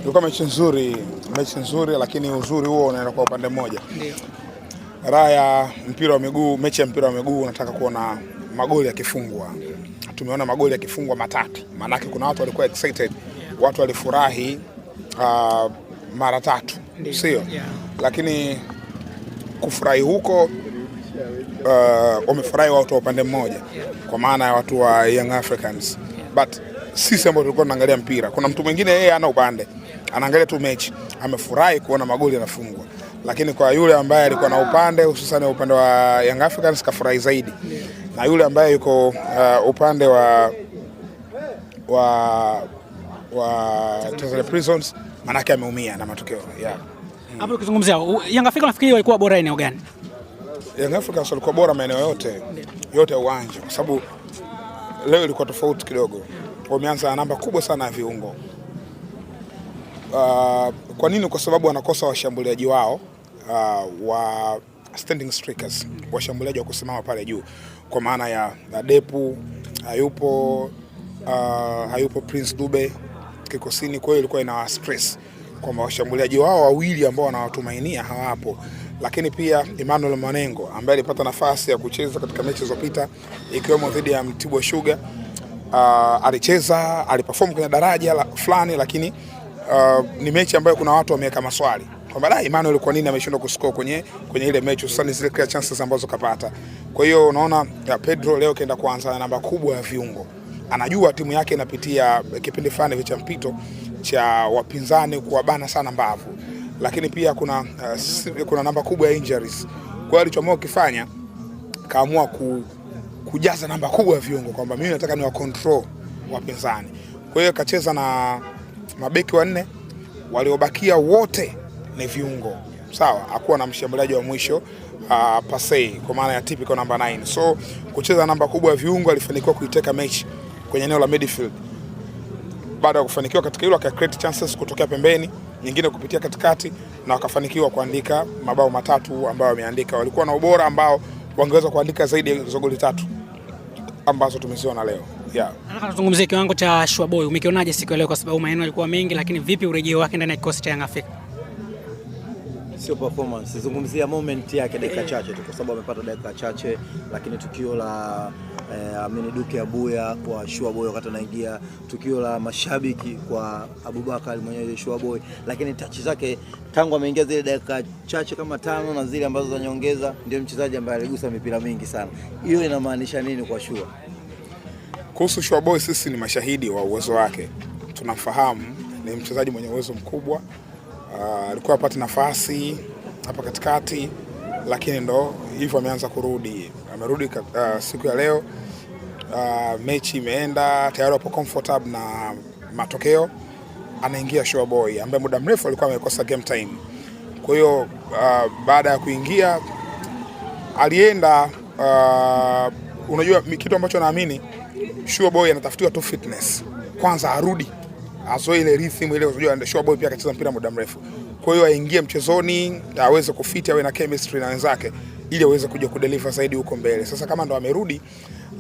Ilikuwa mechi nzuri, lakini uzuri huo unaenda kwa upande mmoja. Ndio. Raha ya mpira wa miguu, mechi ya mpira wa miguu unataka kuona magoli yakifungwa. Tumeona magoli yakifungwa matatu. Maana kuna watu walikuwa excited, watu walifurahi mara tatu, sio? Yeah. Lakini kufurahi huko wamefurahi watu wa upande mmoja, kwa maana ya watu wa Young Africans. But sisi ambao tulikuwa tunaangalia mpira, kuna mtu mwingine yeye ana upande, anaangalia tu mechi, amefurahi kuona magoli yanafungwa. Lakini kwa yule ambaye alikuwa na upande, hususan upande wa Young Africans, kafurahi zaidi. Na yule ambaye yuko upande wa Tanzania Prisons, manake ameumia na matokeo. Yeah. Hapo ukizungumzia Young Africans, nafikiri walikuwa bora eneo gani? Young Africans walikuwa bora maeneo yote uwanja, kwa sababu leo ilikuwa tofauti kidogo. Wameanza na namba kubwa sana ya viungo. Kwa nini? Kwa sababu wanakosa washambuliaji wao wa standing strikers, washambuliaji wa kusimama pale juu, kwa maana ya Depu hayupo Prince Dube kikosini. Kwa hiyo ilikuwa ina stress kwamba washambuliaji wao wawili ambao wanawatumainia hawapo. Lakini pia Emmanuel Manengo ambaye alipata nafasi ya kucheza katika mechi zilizopita ikiwemo dhidi ya Mtibwa Sugar, alicheza, aliperform kwenye daraja fulani, lakini ni mechi ambayo kuna watu wameweka maswali kwamba Emmanuel kwa nini ameshindwa kuscore kwenye ile mechi, hususan zile clear chances ambazo kapata. Kwa hiyo unaona Pedro leo kaenda kuanza na namba kubwa ya viungo. Anajua timu yake inapitia kipindi fulani cha mpito cha wapinzani kuwabana sana mbavu, lakini pia kuna namba kubwa ya injuries. Kwa hiyo alichoamua kufanya, kaamua kujaza namba kubwa ya viungo, kwamba mimi nataka ni wa control wapinzani. Kwa hiyo kacheza na mabeki wanne, waliobakia wote ni viungo. Sawa, hakuwa na mshambuliaji wa mwisho Pasei, kwa maana ya typical number 9. So kucheza namba kubwa ya viungo, alifanikiwa kuiteka mechi kwenye eneo la midfield. Baada ya kufanikiwa katika hilo, aka create chances kutokea pembeni, nyingine kupitia katikati, na wakafanikiwa kuandika mabao matatu ambayo wameandika. Walikuwa na ubora ambao wangeweza kuandika zaidi ya hizo goli 3 ambazo tumeziona leo. Yeah. Nataka tuzungumzie kiwango cha Shua Boy. Umekionaje siku ya leo, kwa sababu maneno yalikuwa mengi, lakini vipi urejeo wake ndani ya kikosi cha Young Africa? Sio performance, zungumzia moment yake dakika chache tu, kwa sababu amepata dakika chache, lakini tukio la Amini Duke Abuya kwa Shua Boy wakati anaingia, tukio la mashabiki kwa Abubakar mwenyewe Shua Boy, lakini touch zake tangu ameingia zile dakika chache kama 5 na zile ambazo za nyongeza, ndio mchezaji ambaye aligusa mipira mingi sana. Hiyo inamaanisha nini kwa Shua? Kuhusu Shua Boy, sisi ni mashahidi wa uwezo wake. Tunamfahamu, ni mchezaji mwenye uwezo mkubwa. Alikuwa apata nafasi hapa katikati, lakini ndo hivyo ameanza kurudi. Amerudi siku ya leo. Mechi imeenda, tayari wapo comfortable na matokeo. Anaingia Shua Boy ambaye muda mrefu alikuwa amekosa game time. Kwa hiyo baada ya kuingia alienda, unajua kitu ambacho naamini Shua Boy anatafutiwa tu fitness. Kwanza arudi azoe ile rhythm ile, unajua Shua Boy pia akacheza mpira muda mrefu. Kwa hiyo aingie mchezoni, aweze kufiti, awe na chemistry na wenzake, ili aweze kuja kudeliver zaidi huko mbele. Sasa kama ndo amerudi,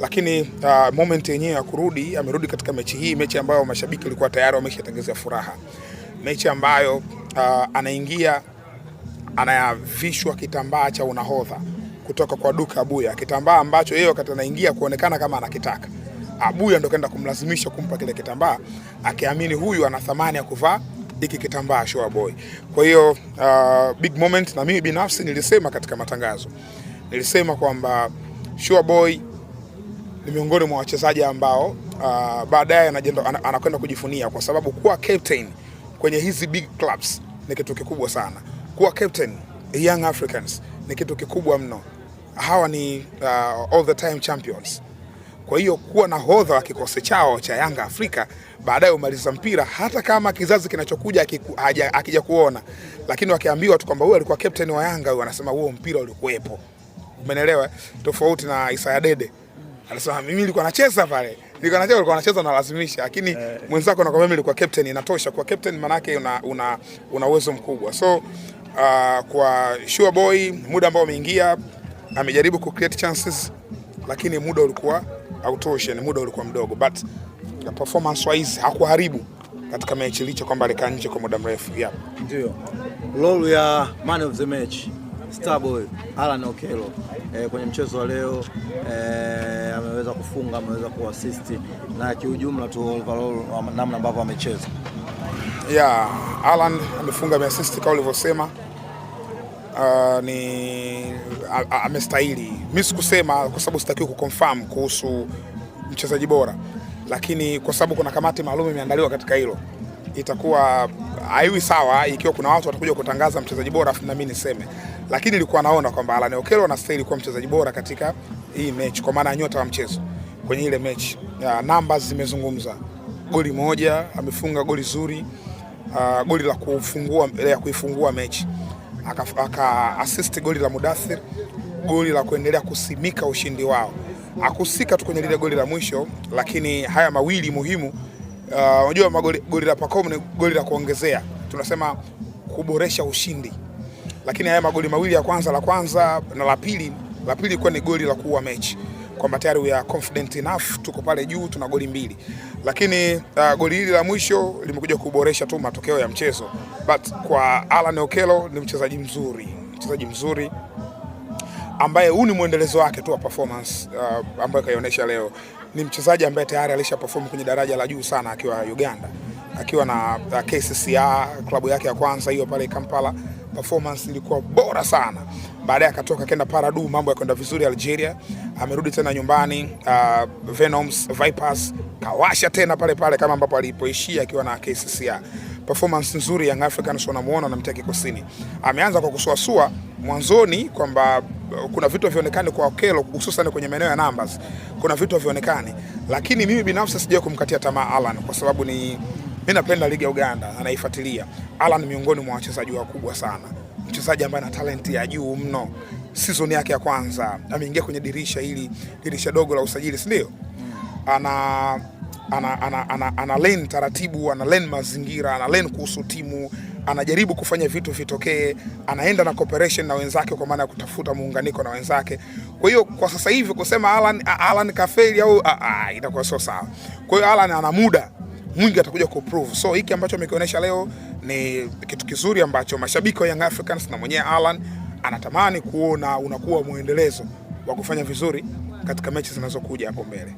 lakini moment yenyewe ya kurudi, amerudi katika mechi hii, mechi ambayo mashabiki walikuwa tayari wameshatengezea furaha. Mechi ambayo anaingia, anayavishwa kitambaa cha unahodha kutoka kwa Duke Abuya, kitambaa ambacho yeye wakati anaingia kuonekana kama anakitaka. Abuya ndo kaenda kumlazimisha kumpa kile kitambaa, akiamini huyu ana thamani ya kuvaa hiki kitambaa Shua Boy. Kwa hiyo big moment, na mimi binafsi nilisema katika matangazo, nilisema kwamba Shua Boy ni miongoni mwa wachezaji ambao baadaye anakwenda kujifunia, kwa sababu kuwa captain kwenye hizi big clubs ni kitu kikubwa sana. Kuwa captain Young Africans ni kitu kikubwa mno. Hawa ni all the time champions. Kwa hiyo kuwa nahodha wa kikosi chao cha Yanga Afrika, baadaye umaliza mpira, hata kama kizazi kinachokuja akija kuona, lakini wakiambiwa tu kwamba huyu alikuwa captain wa Yanga, huyu anasema huo mpira ulikuwepo. Umeelewa? Tofauti na Isaya Dede. Anasema mimi nilikuwa nacheza pale. Nilikuwa nacheza na lazimisha, lakini mwenzako anakuambia mimi nilikuwa captain, inatosha. Kwa captain maana yake una uwezo mkubwa. So kwa Shua Boy, muda ambao ameingia, amejaribu ku create chances, lakini muda ulikuwa hautoshi, muda ulikuwa mdogo, but performance wise hakuharibu katika mechi licha kwamba alikaa nje kwa muda mrefu. Yeah. Ndio. Role ya man of the match Starboy Allan Okello kwenye mchezo wa leo ameweza kufunga, ameweza kuassist na kiujumla tu overall namna ambavyo amecheza. Yeah, Allan amefunga, ameassist kama ulivyosema. Amestahili. Mimi sikusema kwa sababu sitakiwa kuconfirm kuhusu mchezaji bora, lakini kwa sababu kuna kamati maalum imeandaliwa katika hilo, itakuwa haiwi sawa ikiwa kuna watu watakuja kutangaza mchezaji bora afu na mimi niseme. Lakini nilikuwa naona kwamba Allan Okello anastahili kuwa mchezaji bora katika hii mechi kwa maana ya nyota wa mchezo kwenye ile mechi. Numbers zimezungumza. Goli moja, amefunga goli zuri, goli la kuifungua mechi. Aka assist goli la Mudathir, goli la kuendelea kusimika ushindi wao. Akusika tu kwenye lile goli la mwisho, lakini haya mawili muhimu. Unajua goli la Pacome ni goli la kuongezea, tunasema kuboresha ushindi. Lakini haya magoli mawili ya kwanza, la kwanza na la pili ilikuwa ni goli la kuua mechi. Kwamba tayari we are confident enough, tuko pale juu, tuna goli mbili. Lakini goli hili la mwisho limekuja kuboresha tu matokeo ya mchezo. But kwa Allan Okello ni mchezaji mzuri ambaye huu ni muendelezo wake tu wa performance ambayo kaionyesha leo. Ni mchezaji ambaye tayari alisha perform kwenye daraja la juu sana akiwa Uganda, akiwa na KCCA klabu yake ya kwanza hiyo pale Kampala. Performance ilikuwa bora sana. Baadaye akatoka kenda Paradu, mambo yakwenda vizuri Algeria. Amerudi tena nyumbani Venoms Vipers, kawasha tena pale pale kama ambapo alipoishia akiwa na KCCA. Performance nzuri Young Africans wanamuona na mtia kikosini. Ameanza kwa kusuasua mwanzoni kwamba kuna vitu vionekane kwa Okello, hususan kwenye maeneo ya numbers. Kuna vitu vionekane, lakini mimi binafsi sijawahi kumkatia tamaa Allan kwa sababu mimi napenda ligi ya Uganda, anaifuatilia. Allan miongoni mwa wachezaji wakubwa sana. Mchezaji ambaye ana talent ya juu mno. Season yake ya kwanza ameingia kwenye dirisha dogo la usajili, si ndio? Ana learn taratibu, ana learn mazingira, ana learn kuhusu timu, anajaribu kufanya vitu vitokee, anaenda na cooperation na wenzake kwa maana ya kutafuta muunganiko na wenzake. Kwa hiyo kwa sasa hivi kusema Allan kafeli au itakuwa sio sawa. Kwa hiyo Allan ana muda mwingi atakuja kuprove. So hiki ambacho amekionyesha leo ni kitu kizuri ambacho mashabiki wa Young Africans na mwenyewe Allan anatamani kuona unakuwa muendelezo wa kufanya vizuri katika mechi zinazokuja hapo mbele.